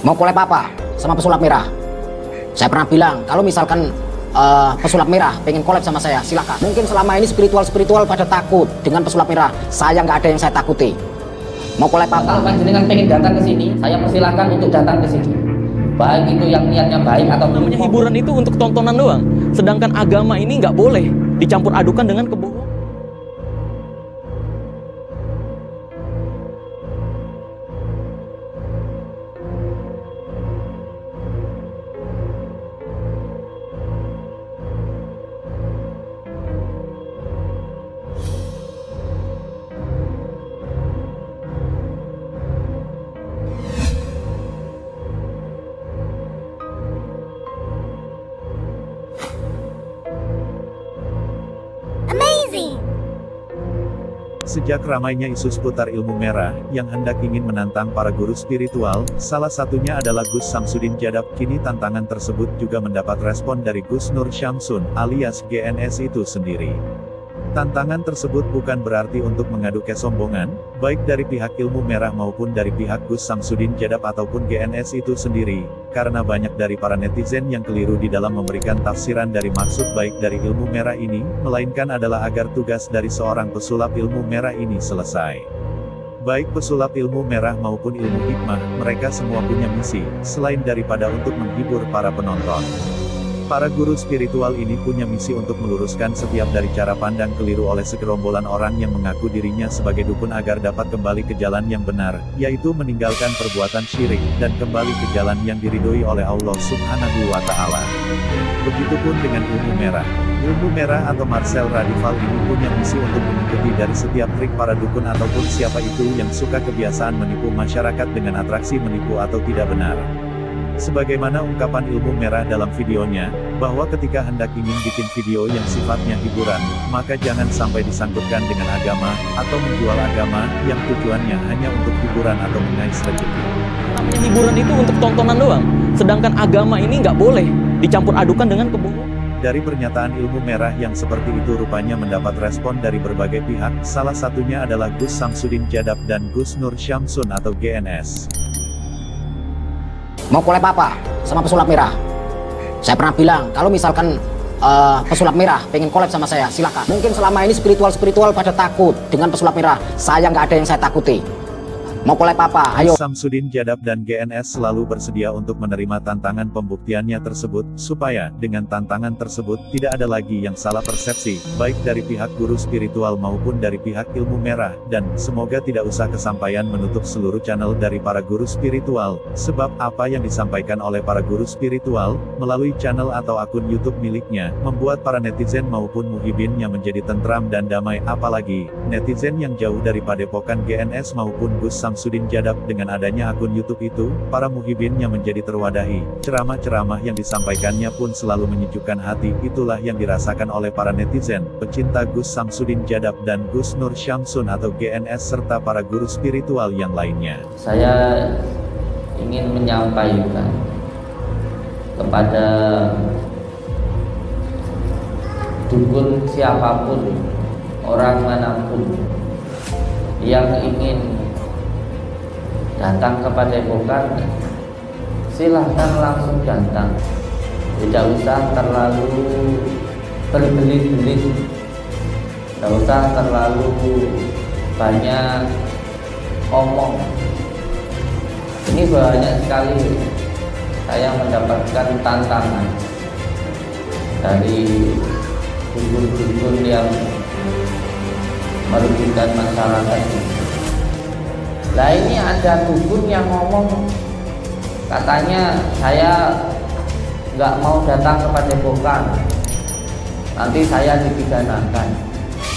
Mau collab apa sama pesulap merah? Saya pernah bilang kalau misalkan pesulap merah pengen collab sama saya, silakan. Mungkin selama ini spiritual pada takut dengan pesulap merah. Saya nggak ada yang saya takuti. Mau collab apa? Kalau panjenengan pengen datang ke sini, saya persilahkan untuk datang ke sini. Baik itu yang niatnya baik atau namanya hiburan itu untuk tontonan doang. Sedangkan agama ini nggak boleh dicampur adukan dengan kebohongan. Sejak ramainya isu seputar ilmu merah, yang hendak ingin menantang para guru spiritual, salah satunya adalah Gus Samsudin Jadab, kini tantangan tersebut juga mendapat respon dari Gus Nur Syamsun, alias GNS itu sendiri. Tantangan tersebut bukan berarti untuk mengadu kesombongan, baik dari pihak ilmu merah maupun dari pihak Gus Samsudin Jadab ataupun GNS itu sendiri, karena banyak dari para netizen yang keliru di dalam memberikan tafsiran dari maksud baik dari ilmu merah ini, melainkan adalah agar tugas dari seorang pesulap ilmu merah ini selesai. Baik pesulap ilmu merah maupun ilmu hikmah, mereka semua punya misi, selain daripada untuk menghibur para penonton. Para guru spiritual ini punya misi untuk meluruskan setiap dari cara pandang keliru oleh segerombolan orang yang mengaku dirinya sebagai dukun agar dapat kembali ke jalan yang benar, yaitu meninggalkan perbuatan syirik, dan kembali ke jalan yang diridhoi oleh Allah Subhanahu wa Ta'ala. Begitupun dengan ilmu merah. Ilmu merah atau Marcel Radival ini punya misi untuk mengikuti dari setiap trik para dukun ataupun siapa itu yang suka kebiasaan menipu masyarakat dengan atraksi menipu atau tidak benar. Sebagaimana ungkapan ilmu merah dalam videonya, bahwa ketika hendak ingin bikin video yang sifatnya hiburan, maka jangan sampai disangkutkan dengan agama, atau menjual agama, yang tujuannya hanya untuk hiburan atau mengais rezeki. Namanya hiburan itu untuk tontonan doang. Sedangkan agama ini nggak boleh dicampur adukan dengan kebohongan. Dari pernyataan ilmu merah yang seperti itu rupanya mendapat respon dari berbagai pihak, salah satunya adalah Gus Samsudin Jadab dan Gus Nur Syamsun atau GNS. Mau collab apa sama pesulap merah? Saya pernah bilang kalau misalkan pesulap merah pengen collab sama saya, silakan. Mungkin selama ini spiritual pada takut dengan pesulap merah. Saya nggak ada yang saya takuti. Mau collab apa? Ayo. Samsudin Jadab dan GNS selalu bersedia untuk menerima tantangan pembuktiannya tersebut, supaya, dengan tantangan tersebut, tidak ada lagi yang salah persepsi, baik dari pihak guru spiritual maupun dari pihak ilmu merah, dan, semoga tidak usah kesampaian menutup seluruh channel dari para guru spiritual, sebab, apa yang disampaikan oleh para guru spiritual, melalui channel atau akun YouTube miliknya, membuat para netizen maupun muhibinnya menjadi tentram dan damai, apalagi, netizen yang jauh dari padepokan GNS maupun Gus Samsudin Jadab dengan adanya akun YouTube itu, para muhibinnya menjadi terwadahi. Ceramah-ceramah yang disampaikannya pun selalu menyejukkan hati, itulah yang dirasakan oleh para netizen, pecinta Gus Samsudin Jadab dan Gus Nur Syamsun atau GNS serta para guru spiritual yang lainnya. saya ingin menyampaikan kepada dukun siapapun, orang manapun yang ingin datang ke padepokan, silahkan langsung datang, tidak usah terlalu berbelit-belit, tidak usah terlalu banyak omong. Ini banyak sekali saya mendapatkan tantangan dari dukun-dukun yang merugikan masyarakat. Nah ini ada dukun yang ngomong, katanya saya nggak mau datang ke padepokan, nanti saya dipidanakan.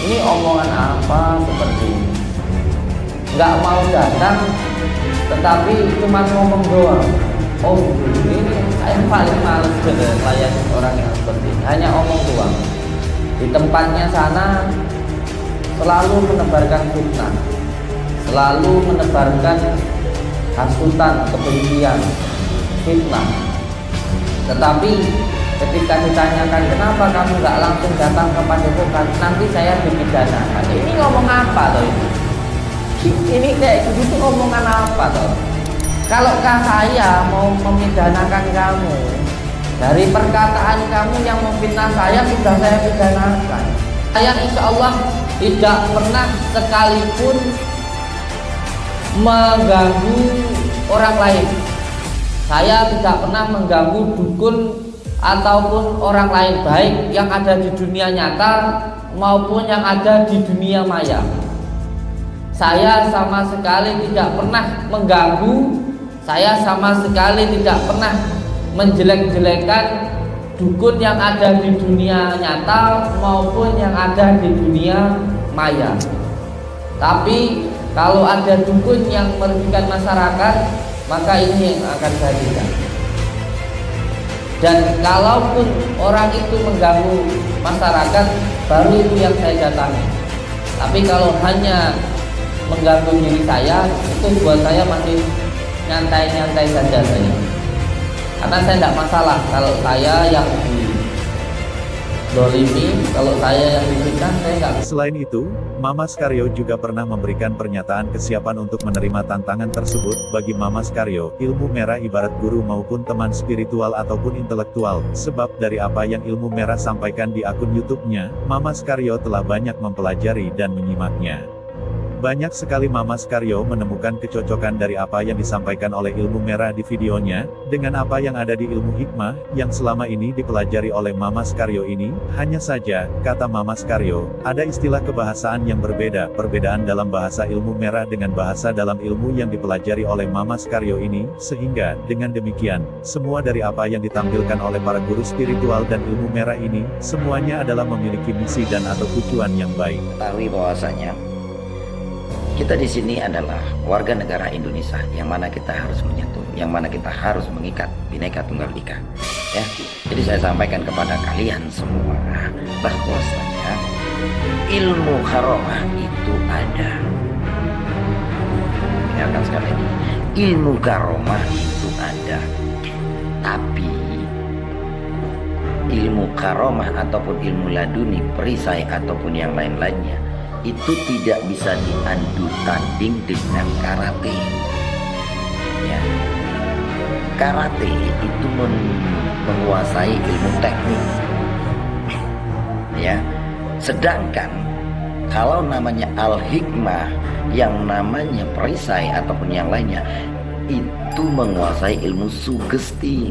Ini omongan apa seperti ini? Nggak mau datang, tetapi cuma ngomong doang. Oh ini saya paling males melayani orang yang seperti ini, hanya omong doang. Di tempatnya sana selalu menebarkan fitnah, selalu menebarkan hasutan, kebencian, fitnah. Tetapi ketika ditanyakan kenapa kamu nggak langsung datang ke padepokan, nanti saya dipidanakan. Ini ngomong apa toh ini? Ini kayak gitu omongan apa toh? Kalaukah saya mau memidanakan kamu, dari perkataan kamu yang memfitnah saya sudah saya pidanakan. Saya insya Allah tidak pernah sekalipun mengganggu orang lain. Saya tidak pernah mengganggu dukun ataupun orang lain, baik yang ada di dunia nyata maupun yang ada di dunia maya. Saya sama sekali tidak pernah mengganggu, saya sama sekali tidak pernah menjelek-jelekan dukun yang ada di dunia nyata maupun yang ada di dunia maya. Tapi kalau ada dukun yang merugikan masyarakat, maka ini yang akan saya tindak. Dan kalaupun orang itu mengganggu masyarakat, baru itu yang saya datangi. Tapi kalau hanya mengganggu diri saya, itu buat saya masih nyantai-nyantai saja saya. Karena saya tidak masalah kalau saya yang dolimi, kalau saya yang diberikan, saya nggak. Selain itu, Mamas Karyo juga pernah memberikan pernyataan kesiapan untuk menerima tantangan tersebut. Bagi Mamas Karyo, ilmu merah ibarat guru maupun teman spiritual ataupun intelektual. Sebab dari apa yang ilmu merah sampaikan di akun YouTube-nya, Mamas Karyo telah banyak mempelajari dan menyimaknya. Banyak sekali Mamas Karyo menemukan kecocokan dari apa yang disampaikan oleh ilmu merah di videonya, dengan apa yang ada di ilmu hikmah, yang selama ini dipelajari oleh Mamas Karyo ini. Hanya saja, kata Mamas Karyo, ada istilah kebahasaan yang berbeda, perbedaan dalam bahasa ilmu merah dengan bahasa dalam ilmu yang dipelajari oleh Mamas Karyo ini, sehingga, dengan demikian, semua dari apa yang ditampilkan oleh para guru spiritual dan ilmu merah ini, semuanya adalah memiliki misi dan atau tujuan yang baik. Ketahui bahwasanya kita di sini adalah warga negara Indonesia, yang mana kita harus menyatu, yang mana kita harus mengikat Bhinneka Tunggal Ika. Ya, jadi saya sampaikan kepada kalian semua bahwasanya ilmu karomah itu ada. Dengarkan sekali lagi, ilmu karomah itu ada, tapi ilmu karomah ataupun ilmu laduni, perisai ataupun yang lain-lainnya itu tidak bisa diadu tanding dengan karate. Ya, karate itu menguasai ilmu teknik. Ya, sedangkan kalau namanya al-hikmah, yang namanya perisai ataupun yang lainnya, itu menguasai ilmu sugesti.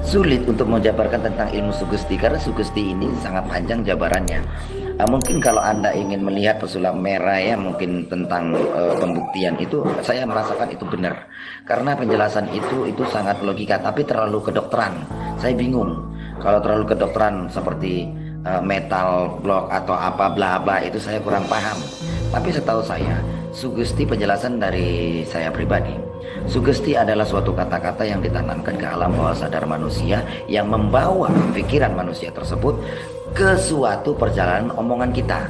Sulit untuk menjabarkan tentang ilmu sugesti karena sugesti ini sangat panjang jabarannya. Mungkin kalau Anda ingin melihat pesulap merah ya, mungkin tentang pembuktian itu, saya merasakan itu benar. Karena penjelasan itu sangat logika, tapi terlalu kedokteran. Saya bingung kalau terlalu kedokteran seperti metal block atau apa bla bla, itu saya kurang paham. Tapi setahu saya, sugesti, penjelasan dari saya pribadi, sugesti adalah suatu kata-kata yang ditanamkan ke alam bawah sadar manusia yang membawa pikiran manusia tersebut ke suatu perjalanan omongan kita.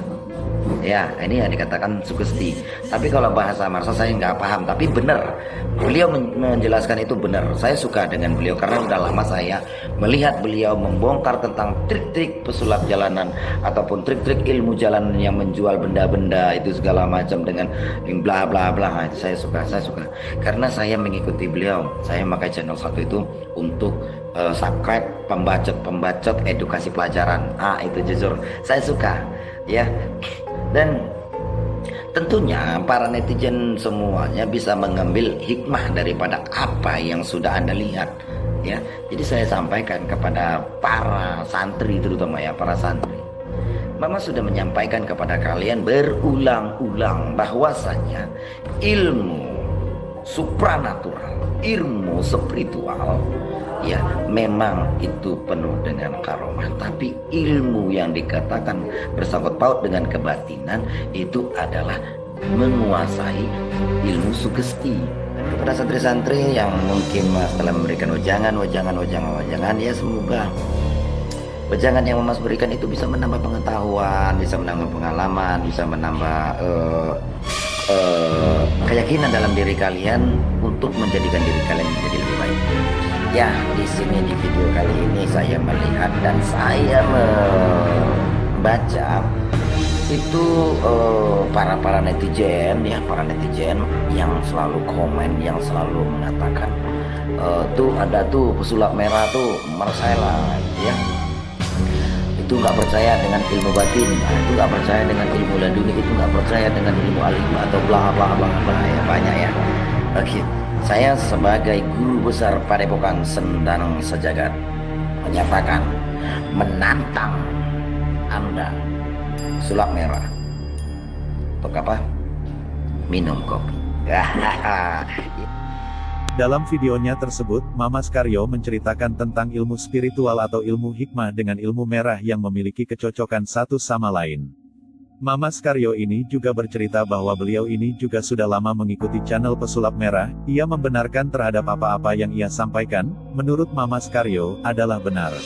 Ya, ini yang dikatakan sugesti. Tapi kalau bahasa Marsa saya nggak paham, tapi benar. Beliau menjelaskan itu benar. Saya suka dengan beliau karena udah lama saya melihat beliau membongkar tentang trik-trik pesulap jalanan ataupun trik-trik ilmu jalanan yang menjual benda-benda itu segala macam dengan bla bla bla. Saya suka. Karena saya mengikuti beliau. Saya pakai channel satu itu untuk subscribe pembacot edukasi pelajaran. Itu jujur saya suka. Ya. Dan tentunya para netizen semuanya bisa mengambil hikmah daripada apa yang sudah Anda lihat, ya. Jadi saya sampaikan kepada para santri, terutama ya para santri, Mama sudah menyampaikan kepada kalian berulang-ulang bahwasanya ilmu supranatural, ilmu spiritual, ya memang itu penuh dengan karomah, tapi ilmu yang dikatakan bersangkut paut dengan kebatinan itu adalah menguasai ilmu sugesti. Dan kepada santri-santri yang mungkin Mas telah memberikan wejangan, ya semoga wejangan yang Mas berikan itu bisa menambah pengetahuan, bisa menambah pengalaman, bisa menambah keyakinan dalam diri kalian untuk menjadikan diri kalian menjadi lebih baik. Ya, di sini di video kali ini saya melihat dan saya membaca itu para netizen ya, para netizen yang selalu komen, yang selalu mengatakan tuh ada tuh pesulap merah tuh Marcella ya, itu nggak percaya dengan ilmu batin, itu nggak percaya dengan ilmu laduni, itu nggak percaya dengan ilmu alim atau bla bla bla bla ya, banyak ya. Oke, saya sebagai guru besar Padepokan Sendang Sejagat menyatakan, menantang Anda sulap merah. Untuk apa? Minum kopi. Dalam videonya tersebut, Mamas Karyo menceritakan tentang ilmu spiritual atau ilmu hikmah dengan ilmu merah yang memiliki kecocokan satu sama lain. Mamas Karyo ini juga bercerita bahwa beliau ini juga sudah lama mengikuti channel pesulap merah. Ia membenarkan terhadap apa-apa yang ia sampaikan, menurut Mamas Karyo, adalah benar.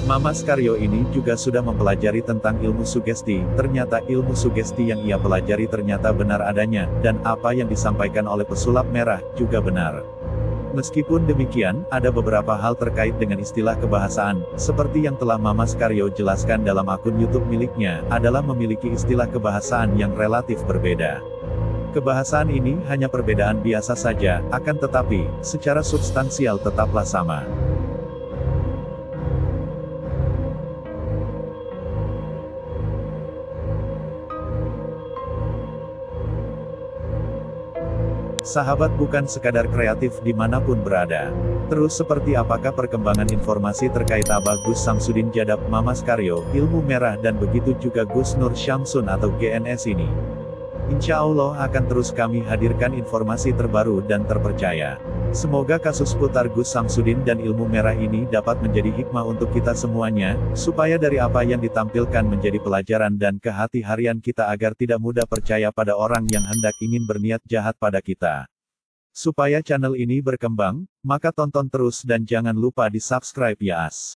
Mamas Karyo ini juga sudah mempelajari tentang ilmu sugesti. Ternyata ilmu sugesti yang ia pelajari ternyata benar adanya, dan apa yang disampaikan oleh pesulap merah juga benar. Meskipun demikian, ada beberapa hal terkait dengan istilah kebahasaan, seperti yang telah Mamas Karyo jelaskan dalam akun YouTube miliknya, adalah memiliki istilah kebahasaan yang relatif berbeda. Kebahasaan ini hanya perbedaan biasa saja, akan tetapi, secara substansial tetaplah sama. Sahabat bukan sekadar kreatif dimanapun berada. Terus seperti apakah perkembangan informasi terkait Abah Gus Samsudin Jadab Mamas Karyo, ilmu merah dan begitu juga Gus Nur Syamsun atau GNS ini? Insya Allah akan terus kami hadirkan informasi terbaru dan terpercaya. Semoga kasus putar Gus Samsudin dan ilmu merah ini dapat menjadi hikmah untuk kita semuanya, supaya dari apa yang ditampilkan menjadi pelajaran dan kehati-harian kita agar tidak mudah percaya pada orang yang hendak ingin berniat jahat pada kita. Supaya channel ini berkembang, maka tonton terus dan jangan lupa di subscribe ya as.